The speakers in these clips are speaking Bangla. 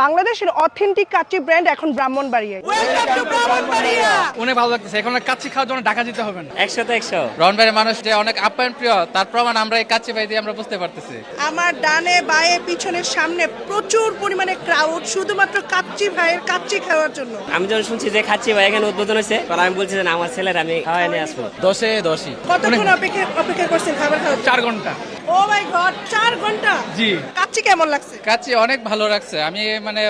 বাংলাদেশের অথেন্টিক কাচ্চি ব্র্যান্ড এখন ব্রাহ্মণবাড়িয়ায়। অনেক ভালো লাগতেছে। এখন কাচ্চি খাওয়ার জন্য ঢাকা যেতে হবে না। 100 ব্রাহ্মণবাড়ির মানুষ যে অনেক আপ্যায়ন প্রিয় তার প্রমাণ আমরা এই কাচ্চি ভাই দিয়ে আমরা বুঝতে পারতেছি। আমার ডানে বায়ে পিছনের সামনে প্রচুর পরিমাণে ক্রাউড শুধুমাত্র কাচ্চি ভাইয়ের কাচ্চি খাওয়ার জন্য। আমি যখন শুনছি যে খাচ্ছি ভাই এখানে উদ্বোধন হয়েছে, তখন আমি বলছি যে না, আমার ছেলের আমি খাওয়াই নিয়ে আসবো। 10-10 কতক্ষণ অপেক্ষা করছেন খাবার খাওয়ার? 4 ঘন্টা। ও মাই গড, 4 ঘন্টা? জি। কাচ্চি কেমন লাগছে? কাচ্চি অনেক ভালো লাগছে। আমি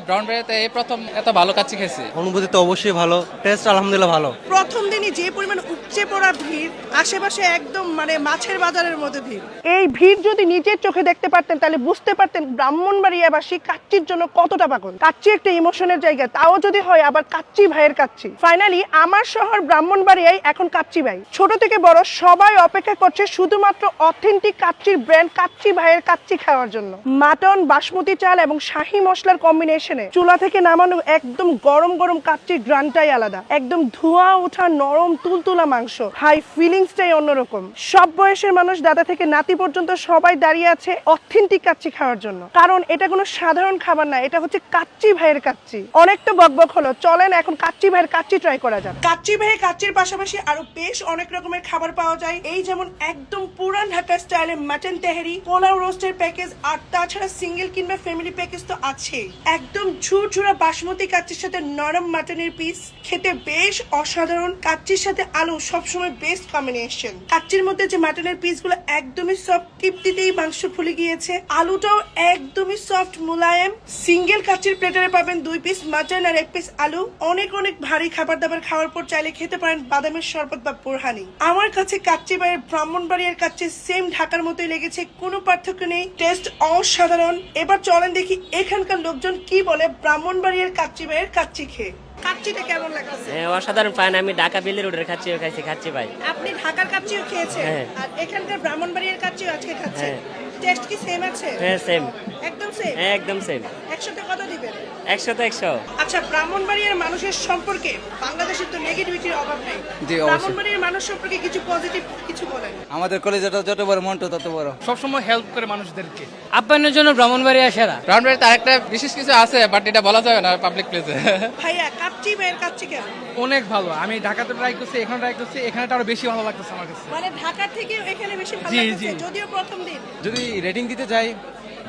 ব্রাউনবাড়িতে এই প্রথম এত ভালো কাচ্চি খেয়েছি। অনুভূতি তো অবশ্যই ভালো, টেস্ট আলহামদুলিল্লাহ ভালো। প্রথম দিনই যে পরিমাণ উপচে পড়া ভিড়, আশেপাশে একদম মাছের বাজারের মতো ভিড়। এই ভিড় যদি নিজের চোখে দেখতে পারতেন তাহলে বুঝতে পারতেন ব্রাহ্মণবাড়িয়াবাসী কাচ্চির জন্য কতটা পাগল। কাচ্চি একটা ইমোশনের জায়গা, তাও যদি হয় আবার কাচ্চি ভাইয়ের কাচ্চি। ফাইনালি আমার শহর ব্রাহ্মণবাড়িয়ায় এখন কাচ্চি ভাই। ছোট থেকে বড় সবাই অপেক্ষা করছে শুধুমাত্র অথেন্টিক কাচ্চির ব্র্যান্ড কাচ্চি ভাইয়ের কাচ্চি খাওয়ার জন্য। মাটন, বাসমতি চাল এবং শাহী মশলার কম্বিনেশনে চুলা থেকে নামানো একদম গরম গরম কাচ্চির গ্রানটাই আলাদা। একদম ধোঁয়া ওঠা নরম তুলতুলা মাংস, হাই ফিলিংসটাই অন্যরকম। সব বয়সের মানুষ, দাদা থেকে নাতি পর্যন্ত সবাই দাঁড়িয়ে আছে অথেন্টিক কাচ্চি খাওয়ার জন্য। কারণ এটা কোনো সাধারণ খাবার না, এটা হচ্ছে কাচ্চি ভাইয়ের কাচ্চি। অনেক তো বকবক হলো, চলেন এখন কাচ্চি ভাইয়ের কাচ্চি ট্রাই করা যাক। কাচ্চি ভাইয়ের কাচ্চির পাশাপাশি আরো বেশ অনেক রকমের খাবার পাওয়া যায়। এই যেমন একদম পুরান ঢাকা স্টাইলে মাটন তেহারি, পোলাও রোস্টের প্যাকেজ, আর তাছাড়া সিঙ্গেল কিংবা ফ্যামিলি প্যাকেজ তো আছে। একদম ঝুরঝুরা বাসমতি কাচ্চির সাথে নরম মাটনের পিস, খেতে বেশ অসাধারণ। কাচ্চির সাথে আলু সবসময় বেস্ট কম্বিনেশন। কাচ্চির মধ্যে যে মাটনের পিসগুলো একদমই সফট, টিপটিতেই মাংস ফুলে গিয়েছে। আলুটাও একদমই সফট মুলায়েম। সিঙ্গেল কাচ্চির প্লেটারে পাবেন 2 পিস মাটন আর 1 পিস আলু। অনেক ভারী খাবার দাবার খাওয়ার পর চাইলে খেতে পারেন বাদামের শরবত বা বোরহানি। আমার কাছে কাচ্চি ভাইয়ের ব্রাহ্মণবাড়িয়ার কাচ্চি সেম ঢাকার মতোই লেগেছে, কোনো পার্থক্য নেই, টেস্ট অসাধারণ। এবার চলেন দেখি এখানকার লোকজন কি বলে ব্রাহ্মণবাড়িয়ার কাচ্চি ভাইয়ের কাচ্চি খেয়ে। কাচ্চিটা কেমন লাগছে? অসাধারণ পান। আমি ঢাকা বিলি রোডের খাচ্ছি খাচ্ছি ভাই। আপনি ঢাকার কাচ্চিও খেয়েছেন আর এখানকার ব্রাহ্মণবাড়িয়ার কাচ্চিও আজকে খাচ্ছেন। টেস্ট কি সেম আছে? হ্যাঁ সেম, একদম সেম। একদম সেম। 100তে কত দিবেন? 100 আচ্ছা, ব্রাহ্মণবাড়িয়ার মানুষের সম্পর্কে বাংলাদেশের তো নেগেটিভিটির অভাব নেই, ব্রাহ্মণবাড়িয়ার মানুষ সম্পর্কে কিছু পজিটিভ কিছু বলেন। আমাদের কলেজটা যত বড়, মনটা তত বড়। সবসময় হেল্প করে মানুষদেরকে। আপ্যায়নের জন্য ব্রাহ্মণবাড়িয়া সেরা। ব্রাউনবাড়িতে আরেকটা বিশেষ কিছু আছে, বাট এটা বলা যাবে না পাবলিক প্লেসে। ভাইয়া, কাচ্চি ভাইয়ের কাচ্চি কেমন? অনেক ভালো। আমি ঢাকাতে ট্রাই করছি, এখানে ট্রাই করছি, এখানে আরো বেশি ভালো লাগতেছে আমার কাছে। মানে ঢাকার থেকে এখানে বেশি ভালো জি, লাগছে, জি। যদিও প্রথম দিন। যদি রেটিং দিতে যাই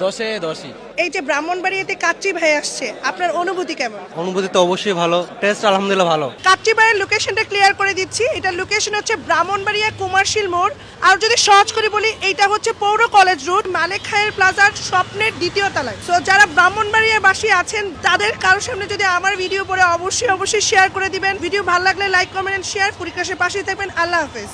10-10। এই যে ব্রাহ্মণবাড়িয়াতে কাচ্চি ভাই আসছে, আপনার অনুভূতি কেমন? অনুভূতি তো অবশ্যই ভালো, টেস্ট আলহামদুলিল্লাহ ভালো। কাচ্চি ভাইয়ের লোকেশনটা ক্লিয়ার করে দিচ্ছি। এটা লোকেশন হচ্ছে ব্রাহ্মণবাড়িয়া কুমারশীল মোড়। আর যদি সহজ করে বলি, এইটা হচ্ছে পৌর কলেজ রোড, মালেক খায়ের প্লাজার স্বপ্নের 2য় তলায়। সো যারা ব্রাহ্মণবাড়িয়া বাসী আছেন, তাদের কারোর সামনে যদি আমার ভিডিও পড়ে অবশ্যই শেয়ার করে দিবেন। ভিডিও ভালো লাগলে লাইক, কমেন্ট, শেয়ার। পরিকাশের পাশেই থাকবেন। আল্লাহ হাফেজ।